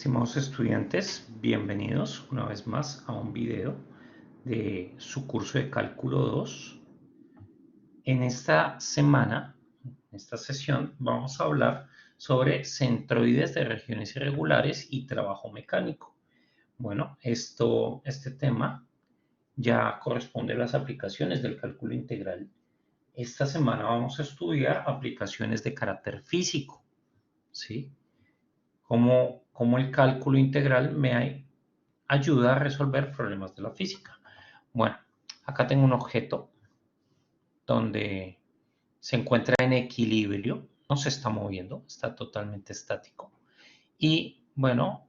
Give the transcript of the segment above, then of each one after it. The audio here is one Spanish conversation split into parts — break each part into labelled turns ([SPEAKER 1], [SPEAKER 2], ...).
[SPEAKER 1] Estimados estudiantes, bienvenidos una vez más a un video de su curso de Cálculo 2. En esta semana, en esta sesión, vamos a hablar sobre centroides de regiones irregulares y trabajo mecánico. Bueno, este tema ya corresponde a las aplicaciones del cálculo integral. Esta semana vamos a estudiar aplicaciones de carácter físico, ¿sí? Cómo el cálculo integral me ayuda a resolver problemas de la física. Bueno, acá tengo un objeto donde se encuentra en equilibrio, no se está moviendo, está totalmente estático. Y bueno,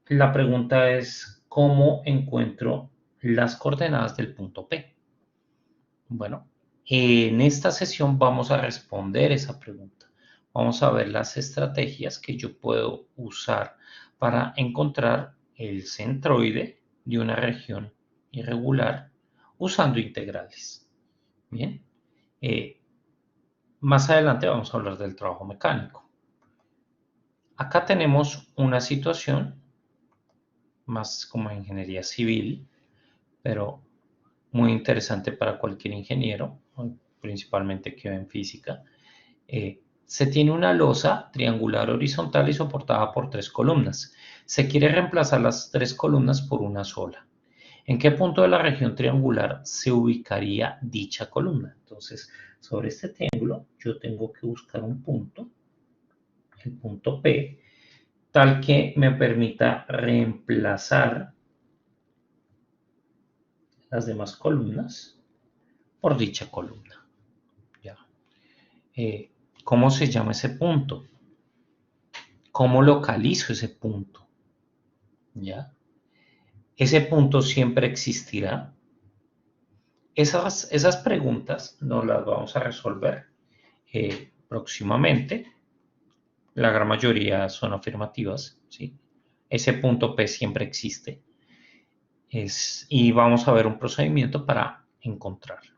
[SPEAKER 1] la pregunta es, ¿cómo encuentro las coordenadas del punto P? Bueno, en esta sesión vamos a responder esa pregunta. Vamos a ver las estrategias que yo puedo usar para encontrar el centroide de una región irregular usando integrales. Bien, más adelante vamos a hablar del trabajo mecánico. Acá tenemos una situación más como ingeniería civil, pero muy interesante para cualquier ingeniero, principalmente que ve en física. Se tiene una losa triangular horizontal y soportada por 3 columnas. Se quiere reemplazar las 3 columnas por una sola. ¿En qué punto de la región triangular se ubicaría dicha columna? Entonces, sobre este triángulo yo tengo que buscar un punto, el punto P, tal que me permita reemplazar las demás columnas por dicha columna. ¿Ya? ¿Cómo se llama ese punto? ¿Cómo localizo ese punto? ¿Ya? Ese punto siempre existirá. Esas preguntas nos las vamos a resolver próximamente. La gran mayoría son afirmativas, ¿sí? Ese punto P siempre existe. Y vamos a ver un procedimiento para encontrarlo.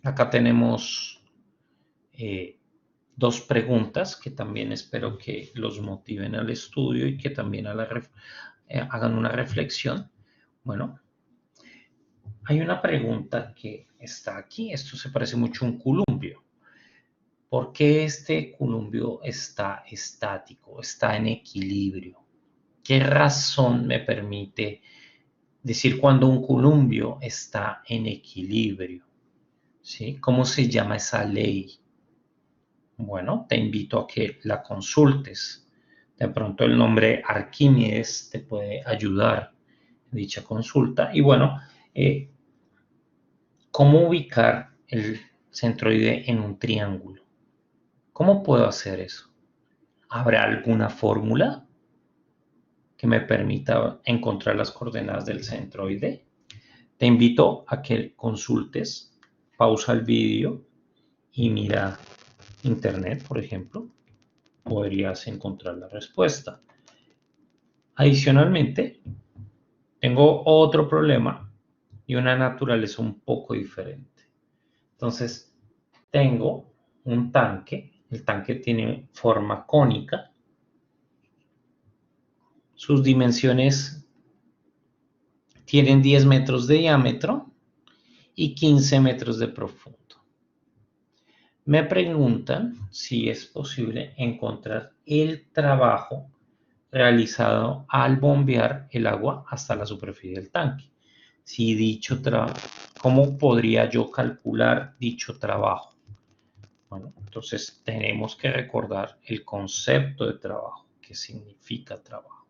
[SPEAKER 1] Acá tenemos dos preguntas que también espero que los motiven al estudio y que también hagan una reflexión. Bueno, hay una pregunta que está aquí. Esto se parece mucho a un columpio. ¿Por qué este columpio está estático, está en equilibrio? ¿Qué razón me permite decir cuando un columpio está en equilibrio? ¿Sí? ¿Cómo se llama esa ley? Bueno, te invito a que la consultes. De pronto el nombre Arquímedes te puede ayudar en dicha consulta. Y bueno, ¿cómo ubicar el centroide en un triángulo? ¿Cómo puedo hacer eso? ¿Habrá alguna fórmula que me permita encontrar las coordenadas del centroide? Te invito a que consultes, pausa el vídeo y mira internet, por ejemplo. Podrías encontrar la respuesta. Adicionalmente, tengo otro problema y una naturaleza un poco diferente. Entonces, tengo un tanque, el tanque tiene forma cónica, sus dimensiones tienen 10 metros de diámetro y 15 metros de profundo. Me preguntan si es posible encontrar el trabajo realizado al bombear el agua hasta la superficie del tanque. Si dicho ¿Cómo podría yo calcular dicho trabajo? Bueno, entonces tenemos que recordar el concepto de trabajo. ¿Qué significa trabajo?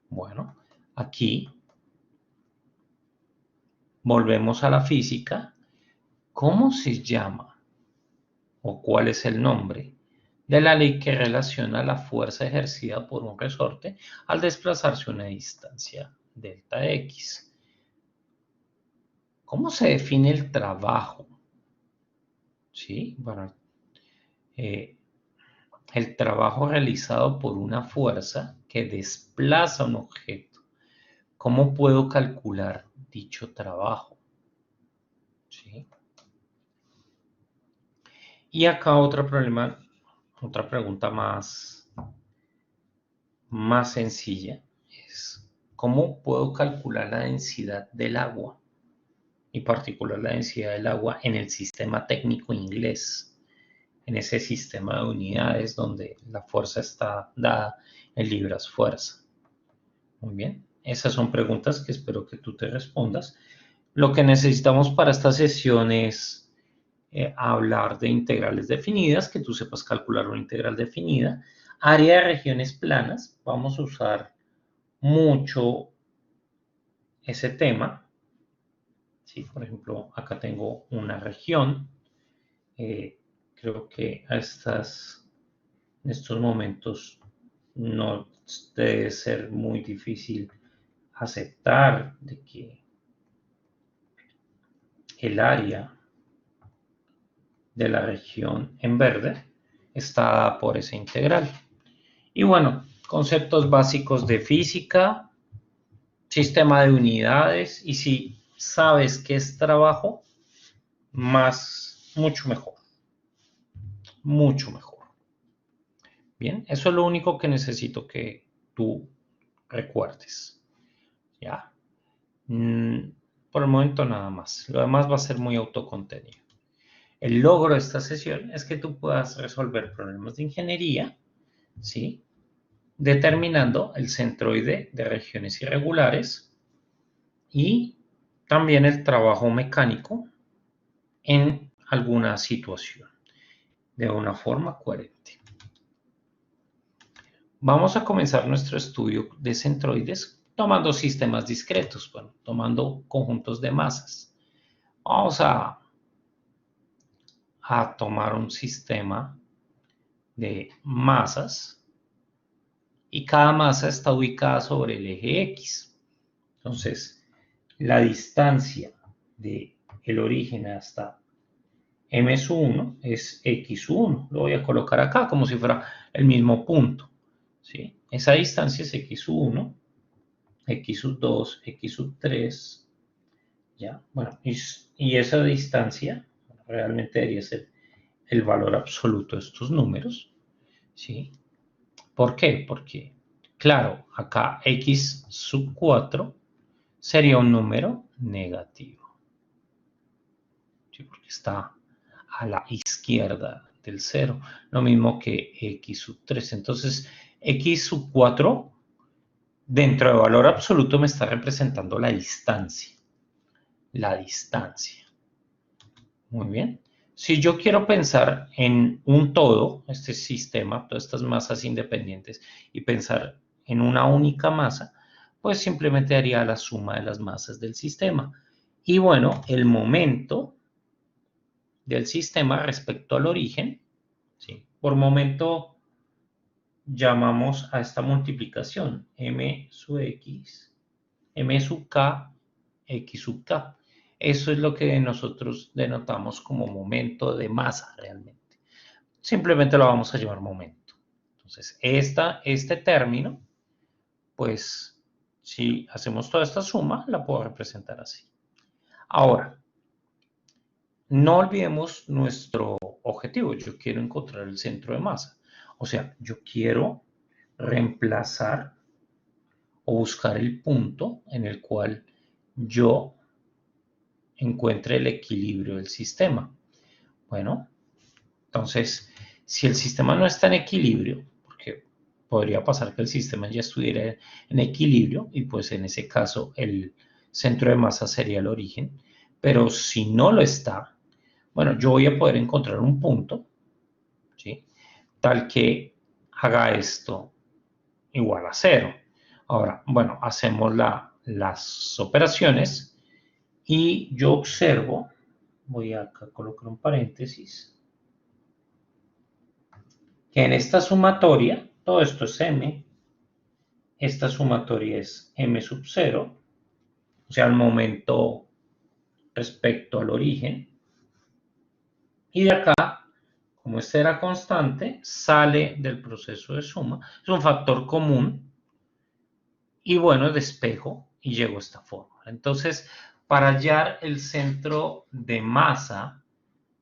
[SPEAKER 1] Bueno, aquí volvemos a la física. ¿Cómo se llama o cuál es el nombre de la ley que relaciona la fuerza ejercida por un resorte al desplazarse una distancia delta X? ¿Cómo se define el trabajo? ¿Sí? Bueno, el trabajo realizado por una fuerza que desplaza un objeto. ¿Cómo puedo calcular dicho trabajo? ¿Sí? Y acá otra pregunta más más sencilla es cómo puedo calcular la densidad del agua, y particular la densidad del agua en el sistema técnico inglés, en ese sistema de unidades donde la fuerza está dada en libras fuerza. Muy bien, esas son preguntas que espero que tú te respondas. Lo que necesitamos para esta sesión es hablar de integrales definidas, que tú sepas calcular una integral definida. Área de regiones planas, vamos a usar mucho ese tema. ¿Sí? Por ejemplo, acá tengo una región. Creo que en estos momentos no debe ser muy difícil aceptar de que el área de la región en verde está dada por esa integral. Y bueno, conceptos básicos de física, sistema de unidades, y si sabes qué es trabajo, mucho mejor. Mucho mejor. Bien, eso es lo único que necesito que tú recuerdes. Ya. Por el momento nada más. Lo demás va a ser muy autocontenido. El logro de esta sesión es que tú puedas resolver problemas de ingeniería, ¿sí? Determinando el centroide de regiones irregulares y también el trabajo mecánico en alguna situación de una forma coherente. Vamos a comenzar nuestro estudio de centroides tomando sistemas discretos, bueno, tomando conjuntos de masas. Vamos a tomar un sistema de masas y cada masa está ubicada sobre el eje X. Entonces, la distancia del origen hasta M1 es X1. Lo voy a colocar acá como si fuera el mismo punto. ¿Sí? Esa distancia es X1, X2, X3. ¿Ya? Bueno, y esa distancia realmente debería ser el valor absoluto de estos números. ¿Sí? ¿Por qué? Porque, claro, acá X sub 4 sería un número negativo. ¿Sí? Porque está a la izquierda del 0. Lo mismo que X sub 3. Entonces, X sub 4 dentro de valor absoluto me está representando la distancia. La distancia. Muy bien. Si yo quiero pensar en un todo, este sistema, todas estas masas independientes, y pensar en una única masa, pues simplemente haría la suma de las masas del sistema. Y bueno, el momento del sistema respecto al origen, ¿sí? Por momento llamamos a esta multiplicación m sub x, m sub k, x sub k. Eso es lo que nosotros denotamos como momento de masa realmente. Simplemente lo vamos a llamar momento. Entonces, este término, pues, si hacemos toda esta suma, la puedo representar así. Ahora, no olvidemos nuestro objetivo. Yo quiero encontrar el centro de masa. O sea, yo quiero reemplazar o buscar el punto en el cual yo encuentre el equilibrio del sistema. Bueno, entonces, si el sistema no está en equilibrio, porque podría pasar que el sistema ya estuviera en equilibrio y pues en ese caso el centro de masa sería el origen, pero si no lo está, bueno, yo voy a poder encontrar un punto, ¿sí? Tal que haga esto igual a 0. Ahora, bueno, hacemos las operaciones y yo observo, voy a colocar un paréntesis, que en esta sumatoria, todo esto es m, esta sumatoria es m sub 0, o sea, el momento respecto al origen, y de acá, como este era constante, sale del proceso de suma, es un factor común, y bueno, despejo y llego a esta forma. Entonces, para hallar el centro de masa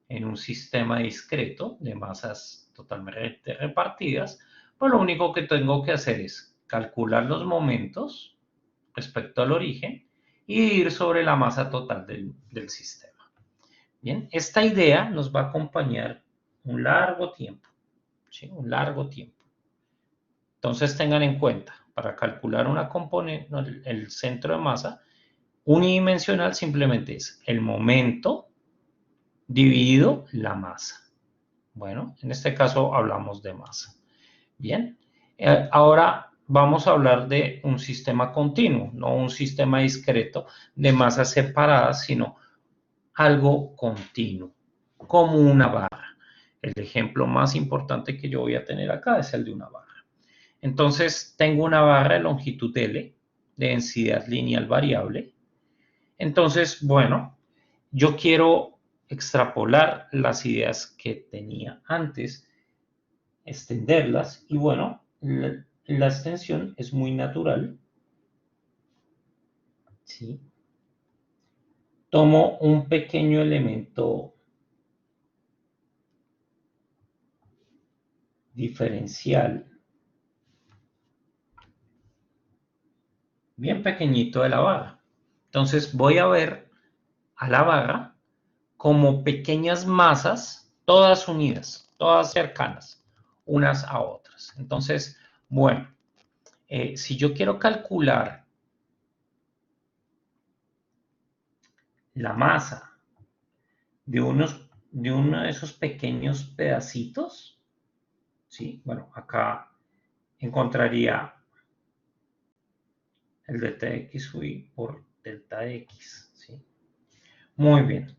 [SPEAKER 1] en un sistema discreto de masas totalmente repartidas, pues lo único que tengo que hacer es calcular los momentos respecto al origen y ir sobre la masa total del sistema. Bien, esta idea nos va a acompañar un largo tiempo, ¿sí? Un largo tiempo. Entonces tengan en cuenta, para calcular una componente, el centro de masa unidimensional simplemente es el momento dividido la masa. Bueno, en este caso hablamos de masa. Bien, ahora vamos a hablar de un sistema continuo, no un sistema discreto de masas separadas, sino algo continuo, como una barra. El ejemplo más importante que yo voy a tener acá es el de una barra. Entonces, tengo una barra de longitud L, de densidad lineal variable. Entonces, bueno, yo quiero extrapolar las ideas que tenía antes, extenderlas, y bueno, la extensión es muy natural, ¿sí? Tomo un pequeño elemento diferencial, bien pequeñito de la barra. Entonces voy a ver a la barra como pequeñas masas, todas unidas, todas cercanas, unas a otras. Entonces, bueno, si yo quiero calcular la masa de uno de esos pequeños pedacitos, ¿sí? Bueno, acá encontraría el delta de x y por delta de x, ¿sí? Muy bien.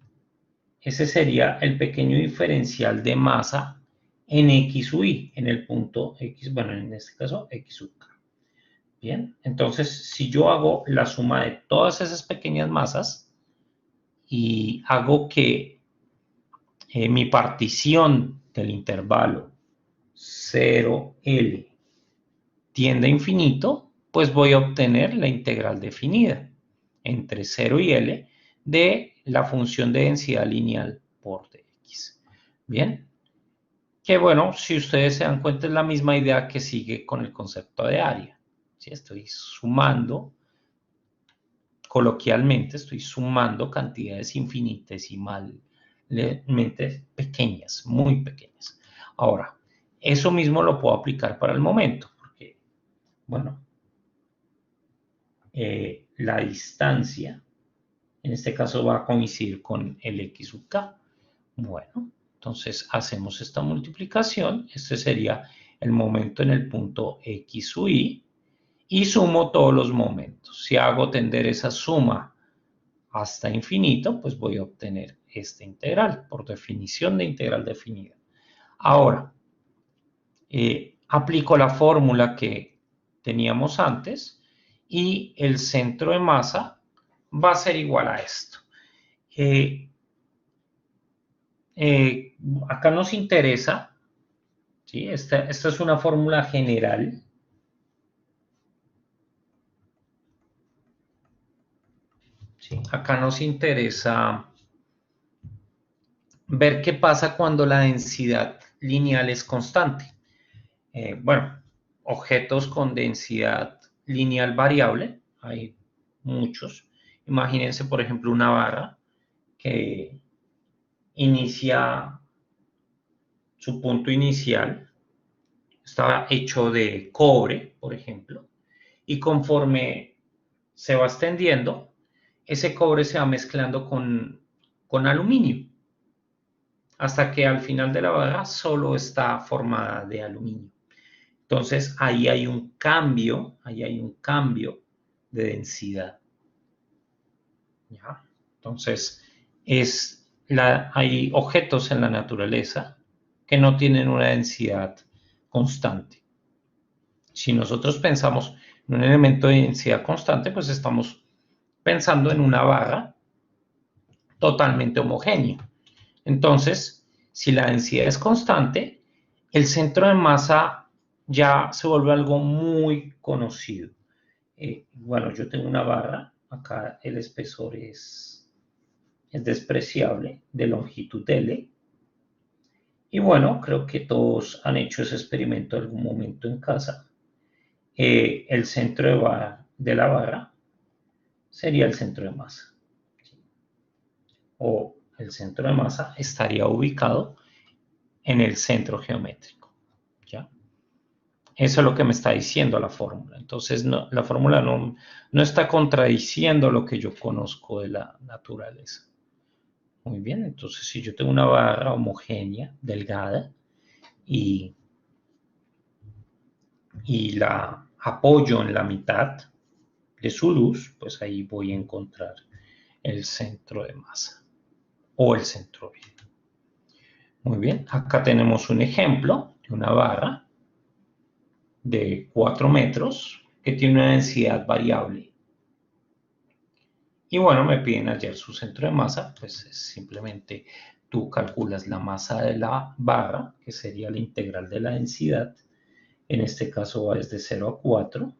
[SPEAKER 1] Ese sería el pequeño diferencial de masa en x y, en el punto x, bueno, en este caso x u. Bien, entonces si yo hago la suma de todas esas pequeñas masas y hago que mi partición del intervalo 0L tiende a infinito, pues voy a obtener la integral definida entre 0 y L de la función de densidad lineal por dx. Bien, que bueno, si ustedes se dan cuenta es la misma idea que sigue con el concepto de área. ¿Sí? Estoy sumando, coloquialmente estoy sumando cantidades infinitesimalmente pequeñas, muy pequeñas. Ahora, eso mismo lo puedo aplicar para el momento, porque, bueno, la distancia, en este caso va a coincidir con el x sub k. Bueno, entonces hacemos esta multiplicación, este sería el momento en el punto x sub y sumo todos los momentos. Si hago tender esa suma hasta infinito, pues voy a obtener esta integral, por definición de integral definida. Ahora, aplico la fórmula que teníamos antes y el centro de masa va a ser igual a esto. Acá nos interesa, ¿sí? Esta es una fórmula general. ¿Sí? Acá nos interesa ver qué pasa cuando la densidad lineal es constante. Bueno, objetos con densidad lineal variable, hay muchos. Imagínense, por ejemplo, una barra que inicia su punto inicial, está hecho de cobre, por ejemplo, y conforme se va extendiendo, ese cobre se va mezclando con aluminio, hasta que al final de la barra solo está formada de aluminio. Entonces ahí hay un cambio de densidad. ¿Ya? Entonces hay objetos en la naturaleza que no tienen una densidad constante. Si nosotros pensamos en un elemento de densidad constante, pues estamos pensando en una barra totalmente homogénea. Entonces, si la densidad es constante, el centro de masa ya se vuelve algo muy conocido. Bueno, yo tengo una barra, acá el espesor es despreciable, de longitud L. Y bueno, creo que todos han hecho ese experimento en algún momento en casa. el centro de la barra sería el centro de masa. O el centro de masa estaría ubicado en el centro geométrico. ¿Ya? Eso es lo que me está diciendo la fórmula. Entonces, no, la fórmula no está contradiciendo lo que yo conozco de la naturaleza. Muy bien, entonces si yo tengo una barra homogénea, delgada, y la apoyo en la mitad de su luz, pues ahí voy a encontrar el centro de masa o el centroide. Muy bien, acá tenemos un ejemplo de una barra de 4 metros que tiene una densidad variable. Y bueno, me piden hallar su centro de masa, pues simplemente tú calculas la masa de la barra, que sería la integral de la densidad. En este caso va desde 0 a 4.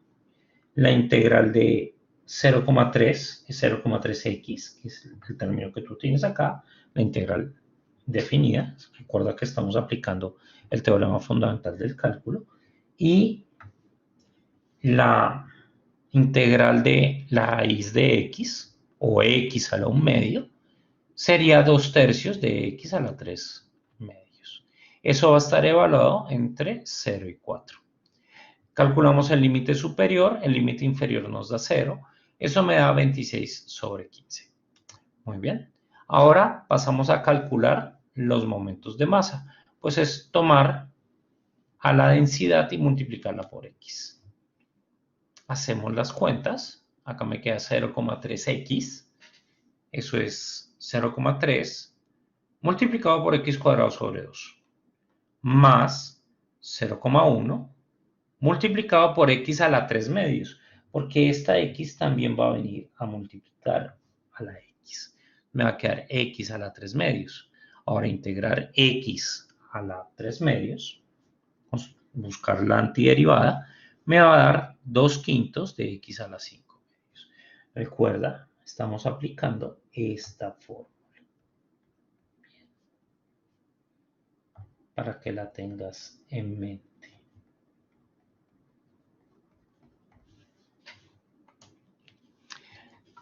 [SPEAKER 1] La integral de 0,3 es 0,3x, que es el término que tú tienes acá, la integral definida. Recuerda que estamos aplicando el teorema fundamental del cálculo. Y la integral de la raíz de x, o x a la 1 medio, sería 2 tercios de x a la 3 medios. Eso va a estar evaluado entre 0 y 4. Calculamos el límite superior, el límite inferior nos da 0. Eso me da 26 sobre 15. Muy bien. Ahora pasamos a calcular los momentos de masa. Pues es tomar a la densidad y multiplicarla por x. Hacemos las cuentas. Acá me queda 0,3x. Eso es 0,3 multiplicado por x cuadrado sobre 2. Más 0,1 multiplicado por x a la 3 medios, porque esta x también va a venir a multiplicar a la x. Me va a quedar x a la 3 medios. Ahora integrar x a la 3 medios, buscar la antiderivada, me va a dar 2 quintos de x a la 5 medios. Recuerda, estamos aplicando esta fórmula. Bien. Para que la tengas en mente.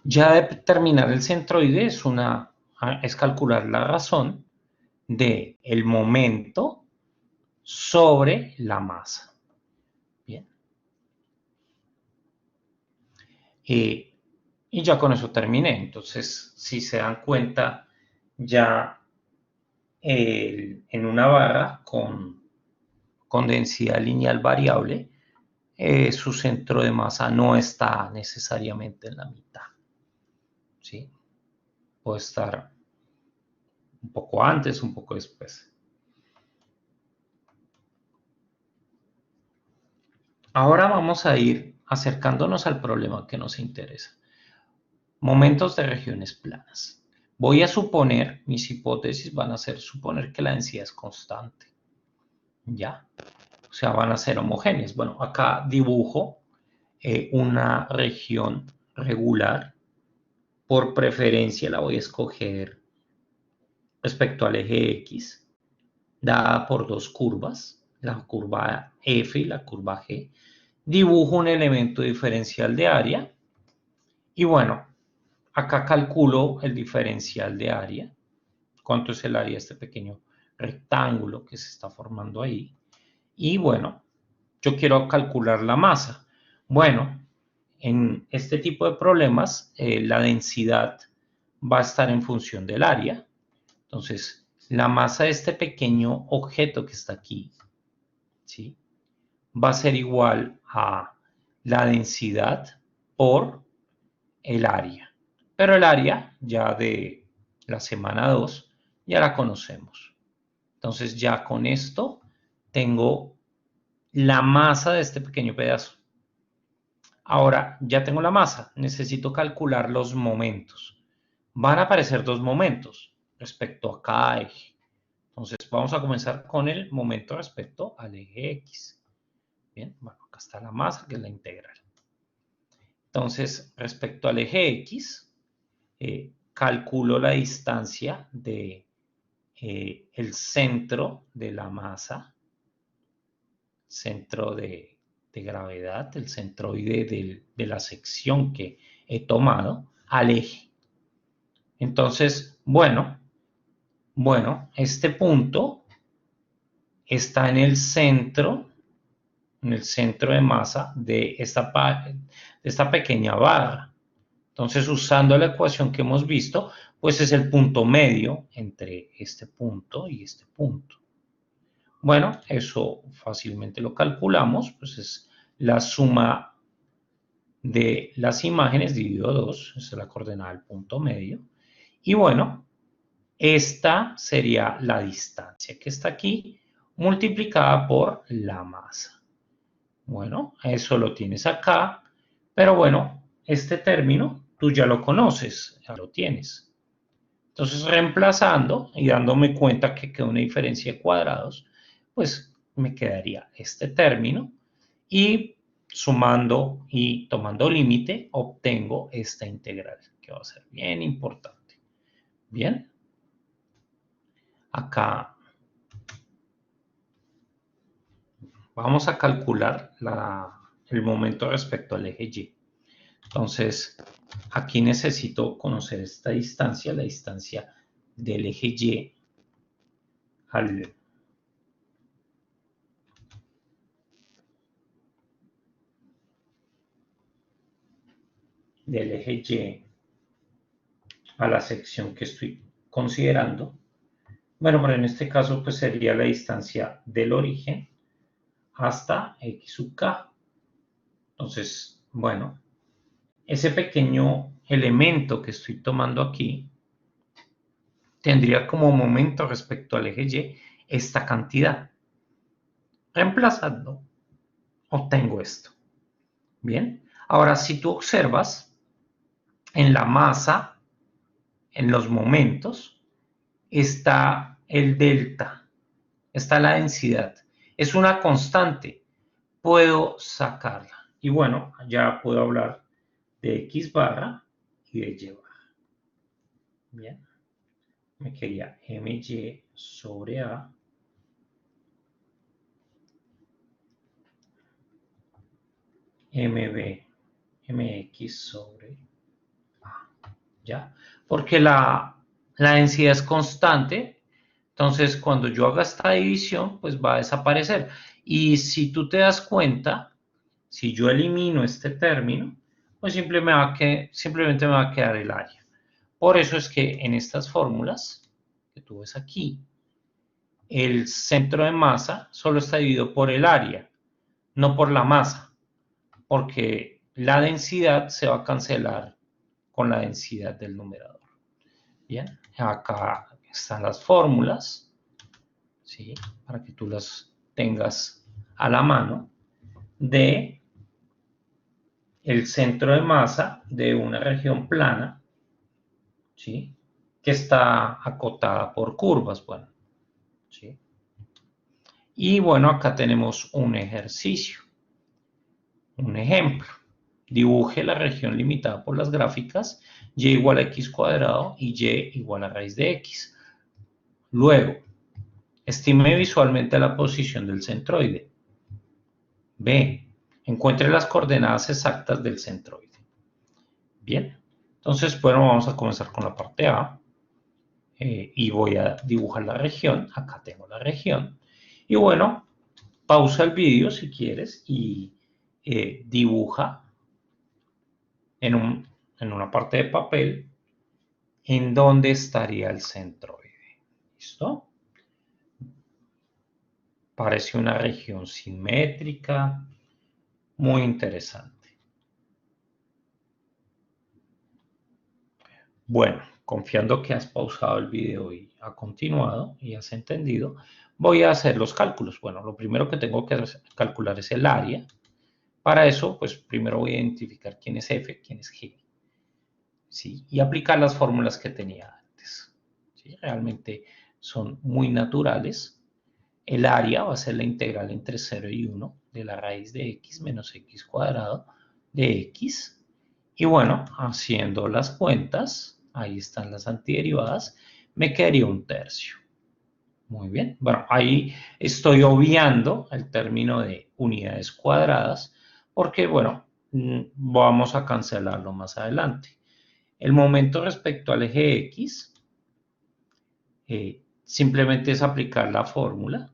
[SPEAKER 1] Ya determinar el centroide es calcular la razón del momento sobre la masa. Bien. Y ya con eso terminé. Entonces, si se dan cuenta, ya en una barra con densidad lineal variable, su centro de masa no está necesariamente en la mitad. ¿Sí? Puede estar un poco antes, un poco después. Ahora vamos a ir acercándonos al problema que nos interesa. Momentos de regiones planas. Voy a suponer, mis hipótesis van a ser suponer que la densidad es constante. ¿Ya? O sea, van a ser homogéneas. Bueno, acá dibujo una región regular. Por preferencia la voy a escoger respecto al eje X, dada por dos curvas, la curva F y la curva G. Dibujo un elemento diferencial de área y bueno, acá calculo el diferencial de área. ¿Cuánto es el área de este pequeño rectángulo que se está formando ahí? Y bueno, yo quiero calcular la masa. Bueno, en este tipo de problemas, la densidad va a estar en función del área. Entonces, la masa de este pequeño objeto que está aquí, ¿sí?, va a ser igual a la densidad por el área. Pero el área ya de la semana 2 ya la conocemos. Entonces ya con esto tengo la masa de este pequeño pedazo. Ahora ya tengo la masa, necesito calcular los momentos. Van a aparecer dos momentos respecto a cada eje. Entonces vamos a comenzar con el momento respecto al eje X. Bien, bueno, acá está la masa, que es la integral. Entonces, respecto al eje X, calculo la distancia de el centro de la masa, centro de gravedad, el centroide de la sección que he tomado, al eje. Entonces, bueno, este punto está en el centro de masa de esta pequeña barra. Entonces, usando la ecuación que hemos visto, pues es el punto medio entre este punto y este punto. Bueno, eso fácilmente lo calculamos, pues es la suma de las imágenes dividido 2, esa es la coordenada del punto medio. Y bueno, esta sería la distancia que está aquí multiplicada por la masa. Bueno, eso lo tienes acá, pero bueno, este término tú ya lo conoces, ya lo tienes. Entonces, reemplazando y dándome cuenta que queda una diferencia de cuadrados, pues me quedaría este término y sumando y tomando límite, obtengo esta integral, que va a ser bien importante. Bien, acá vamos a calcular el momento respecto al eje Y. Entonces, aquí necesito conocer esta distancia, la distancia del eje Y del eje Y a la sección que estoy considerando. Bueno, pero en este caso pues sería la distancia del origen hasta x sub k. Entonces, bueno, ese pequeño elemento que estoy tomando aquí tendría como momento respecto al eje Y esta cantidad. Reemplazando, obtengo esto. Bien, ahora si tú observas en la masa, en los momentos, está el delta, está la densidad. Es una constante, puedo sacarla. Y bueno, ya puedo hablar de x barra y de y barra. Bien, me quedaría my sobre a mx sobre a. ¿Ya? Porque la densidad es constante, entonces cuando yo haga esta división, pues va a desaparecer. Y si tú te das cuenta, si yo elimino este término, pues simplemente me va a quedar el área. Por eso es que en estas fórmulas que tú ves aquí, el centro de masa solo está dividido por el área, no por la masa, porque la densidad se va a cancelar con la densidad del numerador. Bien, acá están las fórmulas, ¿sí? Para que tú las tengas a la mano, de el centro de masa de una región plana, ¿sí? Que está acotada por curvas, bueno, ¿sí? Y bueno, acá tenemos un ejercicio, un ejemplo. Dibuje la región limitada por las gráficas y igual a x cuadrado y y igual a raíz de x. Luego, estime visualmente la posición del centroide. B. Encuentre las coordenadas exactas del centroide. Bien, entonces, bueno, vamos a comenzar con la parte A. Y voy a dibujar la región. Acá tengo la región. Y bueno, pausa el vídeo si quieres y dibuja en una parte de papel en dónde estaría el centroide. ¿Listo? Parece una región simétrica, muy interesante. Bueno, confiando que has pausado el video y ha continuado y has entendido, voy a hacer los cálculos. Bueno, lo primero que tengo que calcular es el área. Para eso, pues primero voy a identificar quién es F, quién es G, ¿sí? Y aplicar las fórmulas que tenía antes, ¿sí? Realmente son muy naturales. El área va a ser la integral entre 0 y 1 de la raíz de x menos x cuadrado de x. Y bueno, haciendo las cuentas, ahí están las antiderivadas, me quedaría un tercio. Muy bien. Bueno, ahí estoy obviando el término de unidades cuadradas porque, bueno, vamos a cancelarlo más adelante. El momento respecto al eje X, simplemente es aplicar la fórmula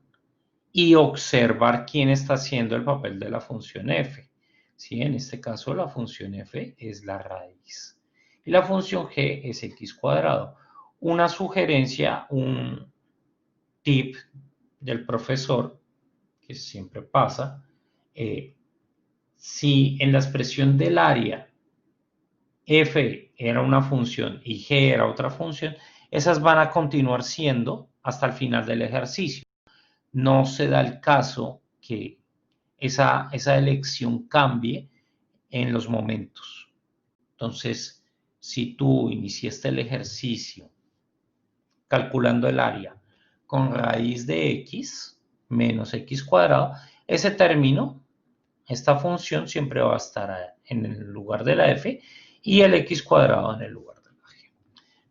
[SPEAKER 1] y observar quién está haciendo el papel de la función f. ¿Sí? En este caso la función f es la raíz y la función g es x cuadrado. Una sugerencia, un tip del profesor, que siempre pasa, si en la expresión del área f era una función y g era otra función, esas van a continuar siendo hasta el final del ejercicio. No se da el caso que esa elección cambie en los momentos. Entonces, si tú iniciaste el ejercicio calculando el área con raíz de x menos x cuadrado, ese término, esta función siempre va a estar en el lugar de la f y el x cuadrado en el lugar de la g.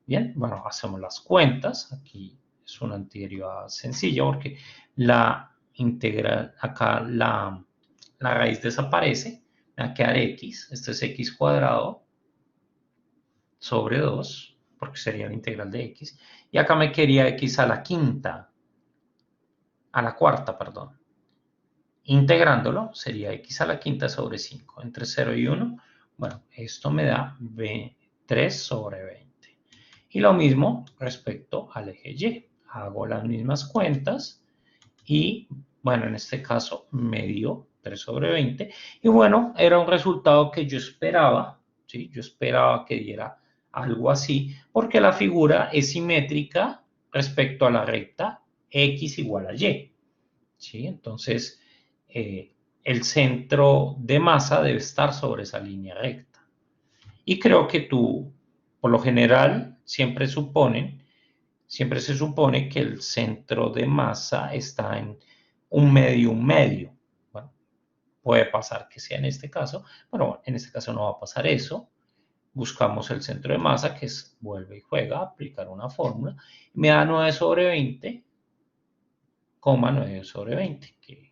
[SPEAKER 1] Bien, bueno, hacemos las cuentas. Aquí es una anterior sencilla porque la integral, acá la raíz desaparece, me va a quedar x, esto es x cuadrado sobre 2, porque sería la integral de x, y acá me quería x a la quinta, a la cuarta, perdón. Integrándolo sería x a la quinta sobre 5, entre 0 y 1, bueno, esto me da 3 sobre 20. Y lo mismo respecto al eje Y, hago las mismas cuentas y, bueno, en este caso me dio 3 sobre 20, y bueno, era un resultado que yo esperaba, ¿sí? Yo esperaba que diera algo así, porque la figura es simétrica respecto a la recta x igual a y, ¿sí? Entonces, el centro de masa debe estar sobre esa línea recta. Y creo que tú, por lo general, siempre se supone que el centro de masa está en un medio. Bueno, puede pasar que sea en este caso, pero en este caso no va a pasar eso. Buscamos el centro de masa, que es, vuelve y juega, aplicar una fórmula, y me da 9 sobre 20, 9 sobre 20, que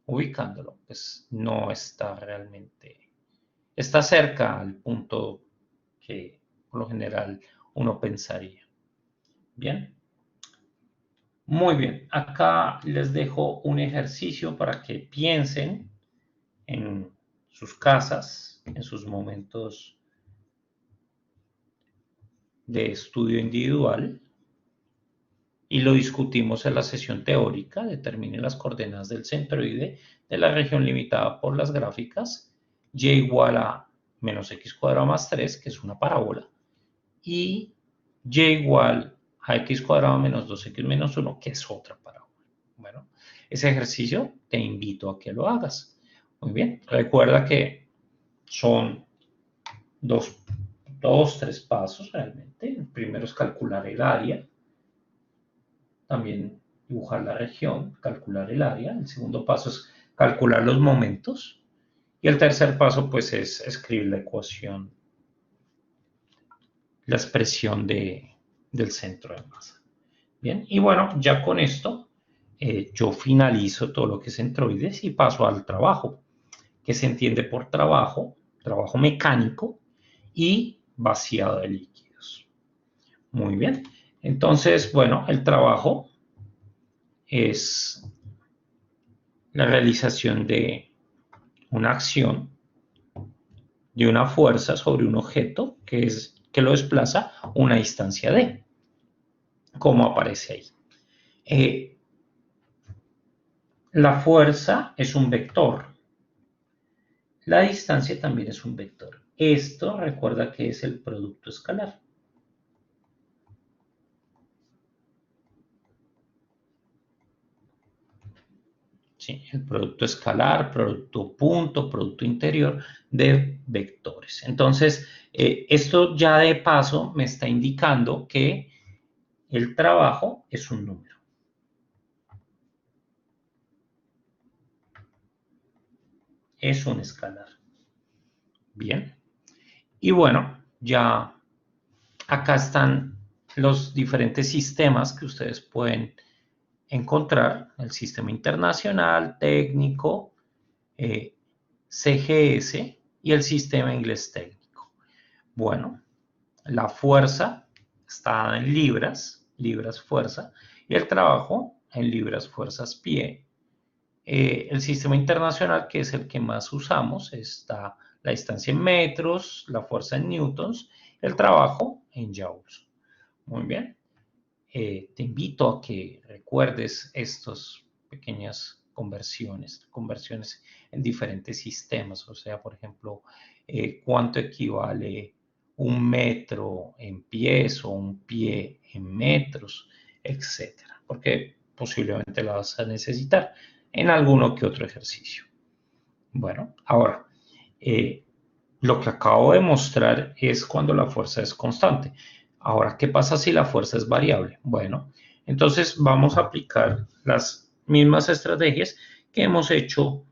[SPEAKER 1] ubicándolo, pues no está realmente, está cerca al punto que por lo general uno pensaría. Bien. Muy bien, acá les dejo un ejercicio para que piensen en sus casas, en sus momentos de estudio individual, y lo discutimos en la sesión teórica. Determine las coordenadas del centroide de la región limitada por las gráficas y igual a menos x cuadrado más 3, que es una parábola, y y igual a x cuadrado menos 2x menos 1, que es otra parábola. Bueno, ese ejercicio te invito a que lo hagas. Muy bien, recuerda que son tres pasos realmente. El primero es calcular el área, también dibujar la región, calcular el área. El segundo paso es calcular los momentos. Y el tercer paso, pues, es escribir la ecuación, la expresión del centro de masa. Bien, y bueno, ya con esto yo finalizo todo lo que es centroides y paso al trabajo, que se entiende por trabajo mecánico y vaciado de líquidos. Muy bien, entonces, bueno, el trabajo es la realización de una acción, de una fuerza sobre un objeto que lo desplaza una distancia d, como aparece ahí. La fuerza es un vector. La distancia también es un vector. Esto recuerda que es el producto escalar. ¿Sí? El producto escalar, producto punto, producto interior de vectores. Entonces, esto ya de paso me está indicando que el trabajo es un número. Es un escalar. Bien. Y bueno, ya acá están los diferentes sistemas que ustedes pueden encontrar: el sistema internacional, técnico, CGS y el sistema inglés técnico. Bueno, la fuerza está en libras, libras fuerza, y el trabajo en libras fuerzas pie. El sistema internacional, que es el que más usamos, está la distancia en metros, la fuerza en newtons, el trabajo en joules. Muy bien. Te invito a que recuerdes estas pequeñas conversiones en diferentes sistemas. O sea, por ejemplo, cuánto equivale un metro en pies o un pie en metros, etcétera, porque posiblemente la vas a necesitar en alguno que otro ejercicio. Bueno, ahora, lo que acabo de mostrar es cuando la fuerza es constante. Ahora, ¿qué pasa si la fuerza es variable? Bueno, entonces vamos a aplicar las mismas estrategias que hemos hecho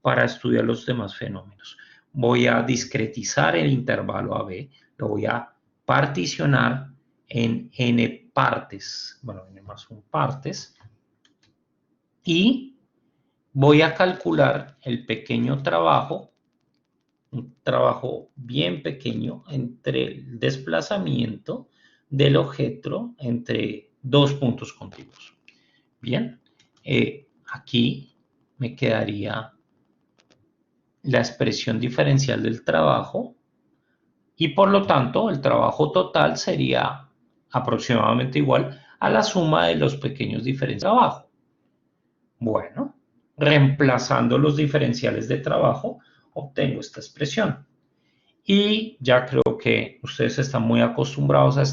[SPEAKER 1] para estudiar los demás fenómenos. Voy a discretizar el intervalo AB, lo voy a particionar en n partes, bueno, n más 1 partes, y voy a calcular el pequeño trabajo, un trabajo bien pequeño entre el desplazamiento del objeto entre dos puntos contiguos. Bien, aquí me quedaría la expresión diferencial del trabajo y por lo tanto el trabajo total sería aproximadamente igual a la suma de los pequeños diferenciales de trabajo. Bueno, reemplazando los diferenciales de trabajo, obtengo esta expresión. Y ya creo que ustedes están muy acostumbrados a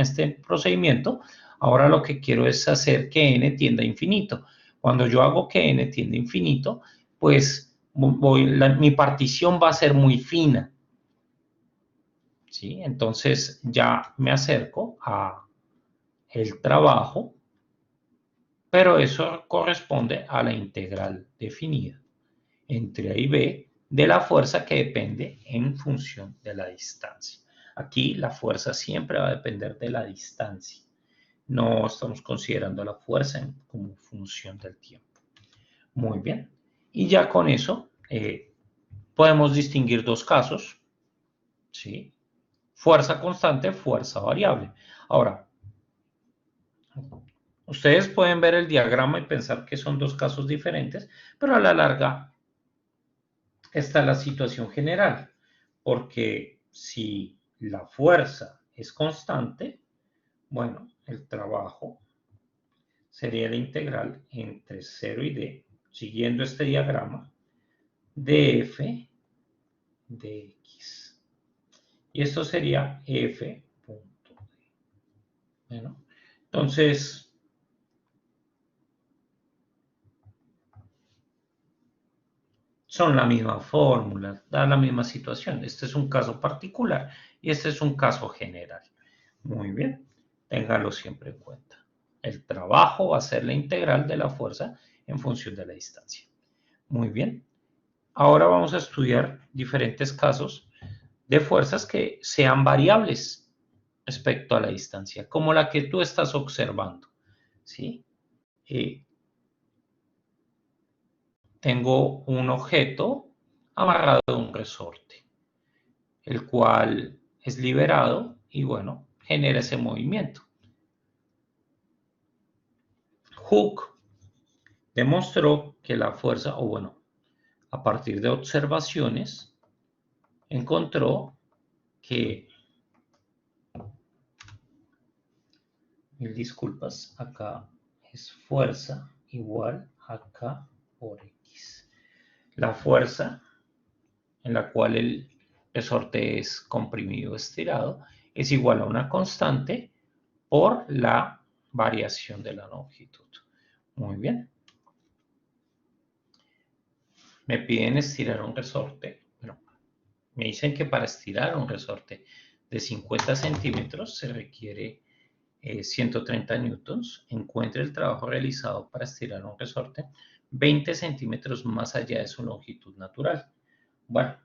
[SPEAKER 1] este procedimiento. Ahora lo que quiero es hacer que n tienda a infinito. Cuando yo hago que n tienda a infinito, pues mi partición va a ser muy fina. ¿Sí? Entonces ya me acerco a el trabajo, pero eso corresponde a la integral definida entre A y B de la fuerza que depende en función de la distancia. Aquí la fuerza siempre va a depender de la distancia. No estamos considerando la fuerza como función del tiempo. Muy bien. Y ya con eso podemos distinguir dos casos. ¿Sí? Fuerza constante, fuerza variable. Ahora, ustedes pueden ver el diagrama y pensar que son dos casos diferentes, pero a la larga está la situación general, porque si la fuerza es constante, bueno, el trabajo sería la integral entre 0 y d, siguiendo este diagrama, df de x. Y esto sería f punto d. Bueno, entonces son la misma fórmula, da la misma situación. Este es un caso particular y este es un caso general. Muy bien, téngalo siempre en cuenta. El trabajo va a ser la integral de la fuerza en función de la distancia. Muy bien, ahora vamos a estudiar diferentes casos de fuerzas que sean variables respecto a la distancia, como la que tú estás observando. ¿Sí? Tengo un objeto amarrado a un resorte, el cual es liberado y bueno, genera ese movimiento. Hooke demostró que la fuerza, o bueno, a partir de observaciones, encontró que, mil disculpas, acá es fuerza igual a K por X. La fuerza en la cual el resorte es comprimido o estirado es igual a una constante por la variación de la longitud. Muy bien. Me piden estirar un resorte. Bueno, me dicen que para estirar un resorte de 50 centímetros se requiere 130 newtons. Encuentre el trabajo realizado para estirar un resorte 20 centímetros más allá de su longitud natural. Bueno,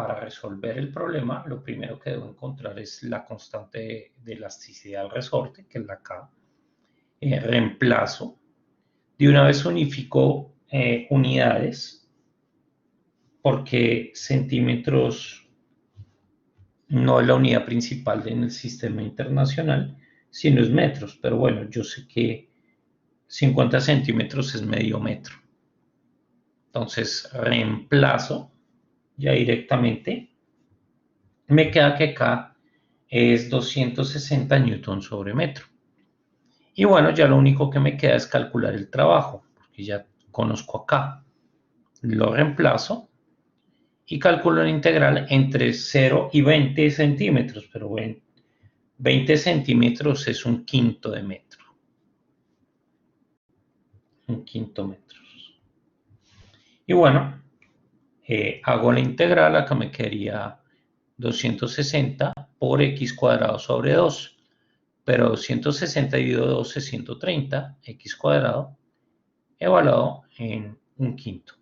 [SPEAKER 1] para resolver el problema, lo primero que debo encontrar es la constante de elasticidad del resorte, que es la K. Reemplazo. De una vez unifico unidades, porque centímetros no es la unidad principal en el sistema internacional, sino es metros. Pero bueno, yo sé que 50 centímetros es medio metro. Entonces reemplazo ya directamente. Me queda que acá es 260 newton sobre metro. Y bueno, ya lo único que me queda es calcular el trabajo, porque ya conozco acá. Lo reemplazo y calculo la integral entre 0 y 20 centímetros, pero bueno, 20 centímetros es un quinto de metro. Un quinto metro. Y bueno, hago la integral, acá me quedaría 260 por x cuadrado sobre 2. Pero 260 dividido 2 es 130, x cuadrado, evaluado en un quinto.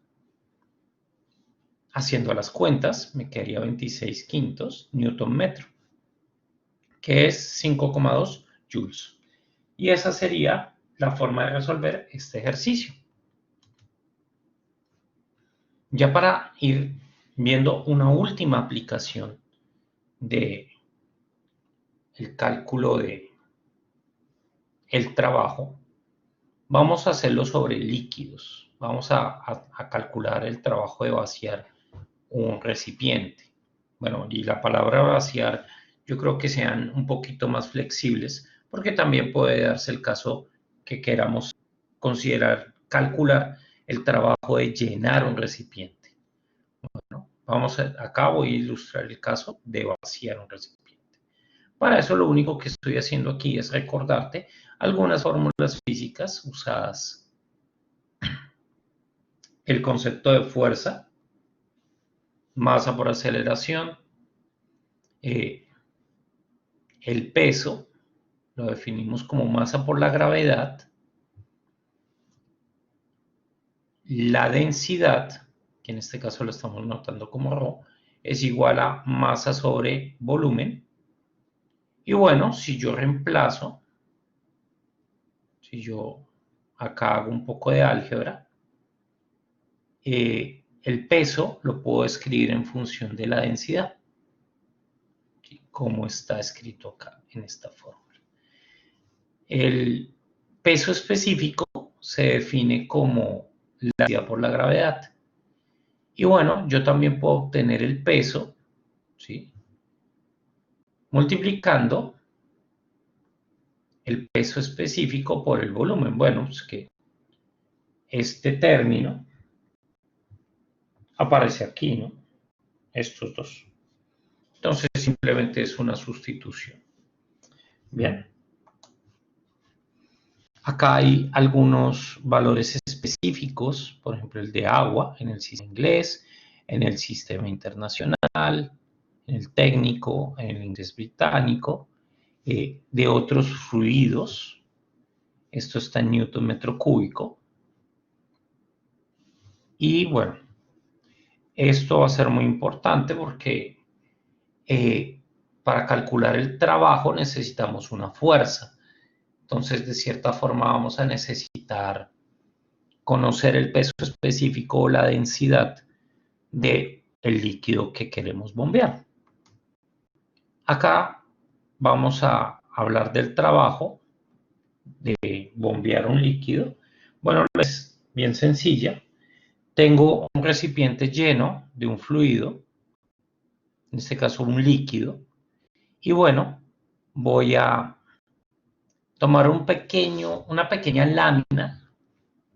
[SPEAKER 1] Haciendo las cuentas, me quedaría 26 quintos newton metro, que es 5,2 joules. Y esa sería la forma de resolver este ejercicio. Ya para ir viendo una última aplicación de el cálculo de el trabajo, vamos a hacerlo sobre líquidos. Vamos a calcular el trabajo de vaciar un recipiente. Bueno, y la palabra vaciar, yo creo que sean un poquito más flexibles, porque también puede darse el caso que queramos considerar, calcular el trabajo de llenar un recipiente. Bueno, acá voy a ilustrar el caso de vaciar un recipiente. Para eso lo único que estoy haciendo aquí es recordarte algunas fórmulas físicas usadas. El concepto de fuerza, masa por aceleración, el peso, lo definimos como masa por la gravedad, la densidad, que en este caso lo estamos notando como ρ, es igual a masa sobre volumen. Y bueno, si yo reemplazo, si yo acá hago un poco de álgebra, el peso lo puedo escribir en función de la densidad, como está escrito acá en esta fórmula. El peso específico se define como la densidad por la gravedad. Y bueno, yo también puedo obtener el peso, ¿sí?, multiplicando el peso específico por el volumen. Bueno, es que este término aparece aquí, ¿no? Estos dos. Entonces simplemente es una sustitución. Bien. Acá hay algunos valores específicos, por ejemplo el de agua en el sistema inglés, en el sistema internacional, en el técnico, en el inglés británico, de otros fluidos. Esto está en newton metro cúbico. Y bueno, esto va a ser muy importante porque para calcular el trabajo necesitamos una fuerza. Entonces, de cierta forma, vamos a necesitar conocer el peso específico o la densidad del líquido que queremos bombear. Acá vamos a hablar del trabajo de bombear un líquido. Bueno, es bien sencilla. Tengo un recipiente lleno de un fluido, en este caso un líquido, y bueno, voy a tomar una pequeña lámina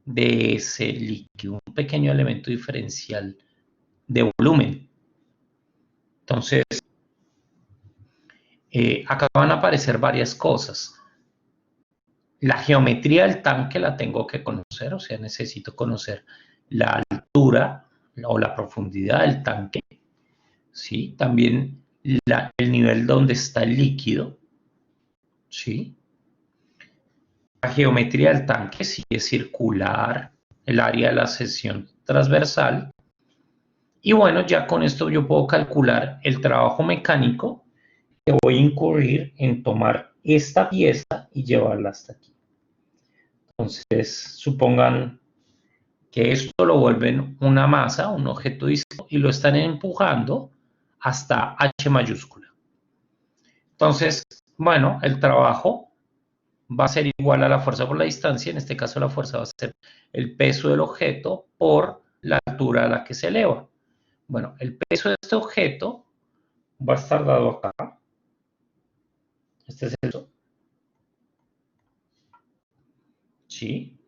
[SPEAKER 1] de ese líquido, un pequeño elemento diferencial de volumen. Entonces, acá van a aparecer varias cosas. La geometría del tanque la tengo que conocer, o sea, necesito conocer la altura o la profundidad del tanque, ¿sí? También el nivel donde está el líquido, ¿sí? La geometría del tanque, si es circular, el área de la sección transversal, Y bueno, ya con esto yo puedo calcular el trabajo mecánico que voy a incurrir en tomar esta pieza y llevarla hasta aquí. Entonces, supongan que esto lo vuelven una masa, un objeto disco, y lo están empujando hasta H mayúscula. Entonces, bueno, el trabajo va a ser igual a la fuerza por la distancia. En este caso, la fuerza va a ser el peso del objeto por la altura a la que se eleva. Bueno, el peso de este objeto va a estar dado acá. Este es el peso. ¿Sí?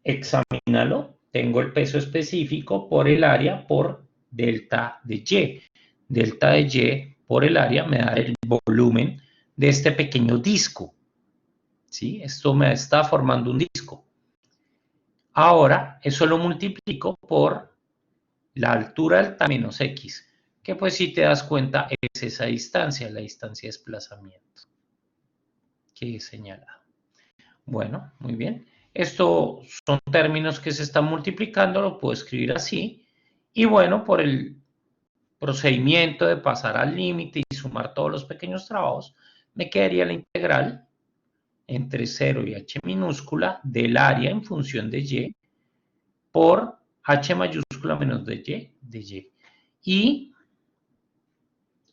[SPEAKER 1] Examínalo. Tengo el peso específico por el área por delta de Y. Delta de Y por el área me da el volumen de este pequeño disco. ¿Sí? Esto me está formando un disco. Ahora, eso lo multiplico por la altura delta menos X, que pues si te das cuenta es esa distancia, la distancia de desplazamiento que he señalado. Bueno, muy bien. Estos son términos que se están multiplicando, lo puedo escribir así. Y bueno, por el procedimiento de pasar al límite y sumar todos los pequeños trabajos, me quedaría la integral entre 0 y h minúscula del área en función de y por h mayúscula menos de y. Y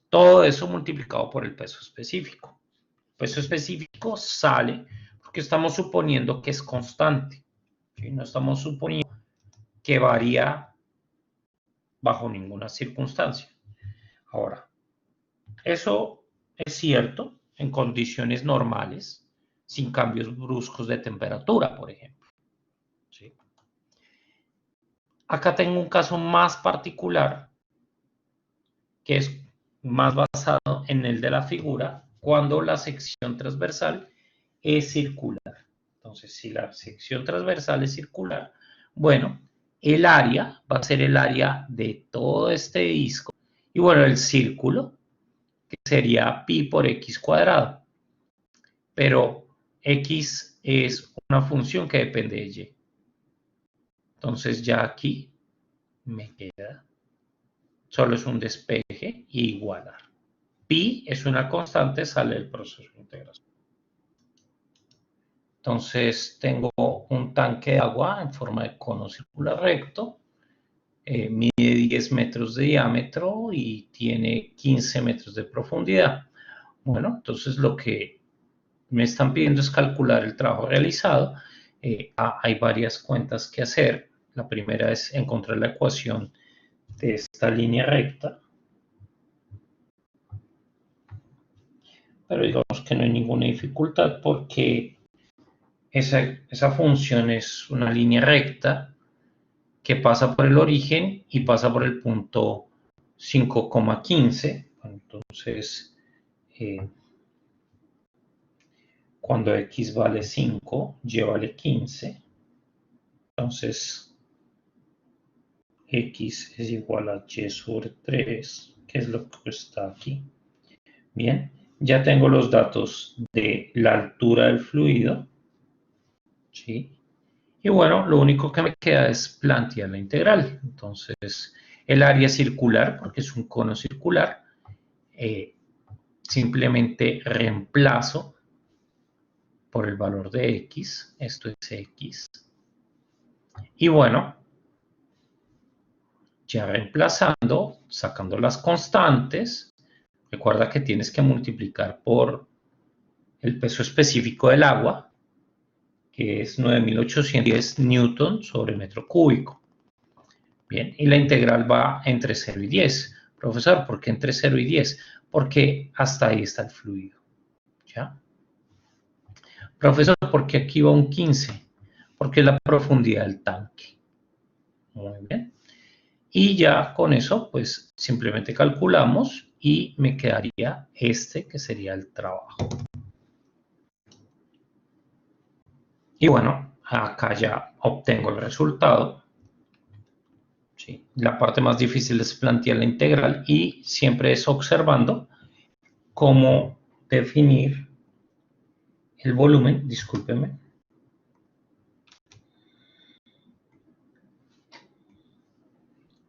[SPEAKER 1] todo eso multiplicado por el peso específico. El peso específico sale porque estamos suponiendo que es constante. ¿Sí? No estamos suponiendo que varía bajo ninguna circunstancia. Ahora, eso es cierto en condiciones normales, sin cambios bruscos de temperatura, por ejemplo. ¿Sí? Acá tengo un caso más particular, que es más basado en el de la figura, cuando la sección transversal es circular. Entonces, si la sección transversal es circular, bueno, el área va a ser el área de todo este disco. Y bueno, el círculo, que sería pi por x cuadrado. Pero x es una función que depende de y. Entonces ya aquí me queda, solo es un despeje y igualar. Pi es una constante, sale del proceso de integración. Entonces tengo un tanque de agua en forma de cono circular recto, mide 10 metros de diámetro y tiene 15 metros de profundidad. Bueno, entonces lo que me están pidiendo es calcular el trabajo realizado. Hay varias cuentas que hacer. La primera es encontrar la ecuación de esta línea recta. Pero digamos que no hay ninguna dificultad porque esa función es una línea recta que pasa por el origen y pasa por el punto 5,15. Entonces, cuando x vale 5, y vale 15, entonces x es igual a y sobre 3, que es lo que está aquí. Bien, ya tengo los datos de la altura del fluido, ¿sí? Y bueno, lo único que me queda es plantear la integral. Entonces, el área circular, porque es un cono circular, simplemente reemplazo por el valor de x, esto es x. Y bueno, ya reemplazando, sacando las constantes, recuerda que tienes que multiplicar por el peso específico del agua, que es 9.810 newton sobre metro cúbico. Bien, y la integral va entre 0 y 10. Profesor, ¿por qué entre 0 y 10? Porque hasta ahí está el fluido. ¿Ya? Profesor, ¿por qué aquí va un 15? Porque es la profundidad del tanque. Muy bien. Y ya con eso, pues simplemente calculamos y me quedaría este que sería el trabajo. Y bueno, acá ya obtengo el resultado. ¿Sí? La parte más difícil es plantear la integral y siempre es observando cómo definir el volumen, discúlpeme.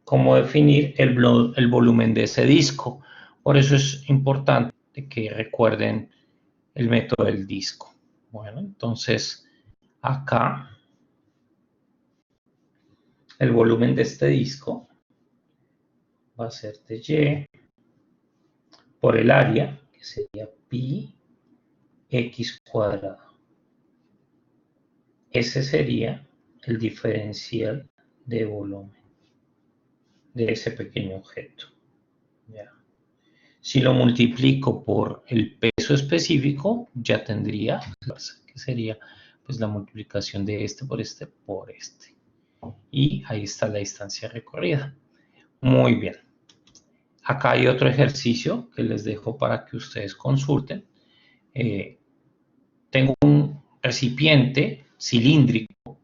[SPEAKER 1] cómo definir el volumen de ese disco. Por eso es importante que recuerden el método del disco. Bueno, entonces acá el volumen de este disco va a ser de Y por el área, que sería pi x cuadrado. Ese sería el diferencial de volumen de ese pequeño objeto. ¿Ya? Si lo multiplico por el peso específico, ya tendría, que sería pues la multiplicación de este por este por este. Y ahí está la distancia recorrida. Muy bien. Acá hay otro ejercicio que les dejo para que ustedes consulten. Tengo un recipiente cilíndrico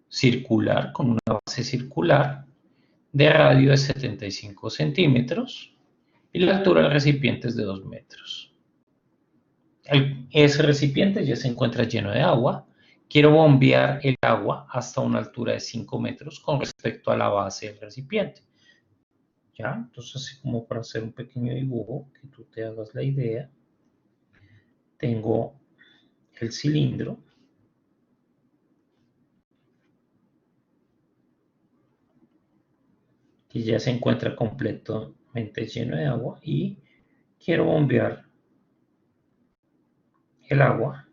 [SPEAKER 1] circular con una base circular de radio de 75 centímetros y la altura del recipiente es de 2 metros. Ese recipiente ya se encuentra lleno de agua. Quiero bombear el agua hasta una altura de 5 metros con respecto a la base del recipiente. ¿Ya? Entonces, así como para hacer un pequeño dibujo, que tú te hagas la idea, tengo el cilindro que ya se encuentra completamente lleno de agua y quiero bombear el agua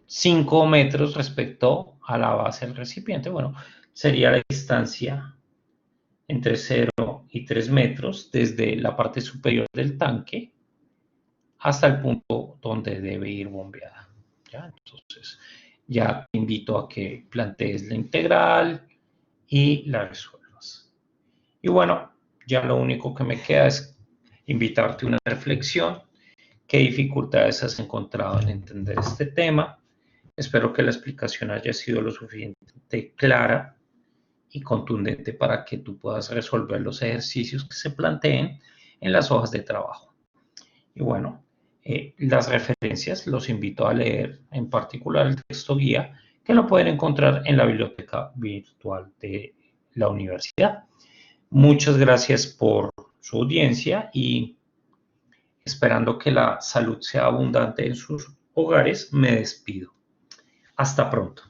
[SPEAKER 1] 5 metros respecto a la base del recipiente. Bueno, sería la distancia entre 0 y 3 metros desde la parte superior del tanque hasta el punto donde debe ir bombeada. ¿Ya? Entonces, ya te invito a que plantees la integral y la resuelvas. Y bueno, ya lo único que me queda es invitarte a una reflexión. ¿Qué dificultades has encontrado en entender este tema? Espero que la explicación haya sido lo suficientemente clara y contundente para que tú puedas resolver los ejercicios que se planteen en las hojas de trabajo. Y bueno, las referencias los invito a leer, en particular el texto guía, que lo pueden encontrar en la biblioteca virtual de la universidad. Muchas gracias por su audiencia y esperando que la salud sea abundante en sus hogares, me despido. Hasta pronto.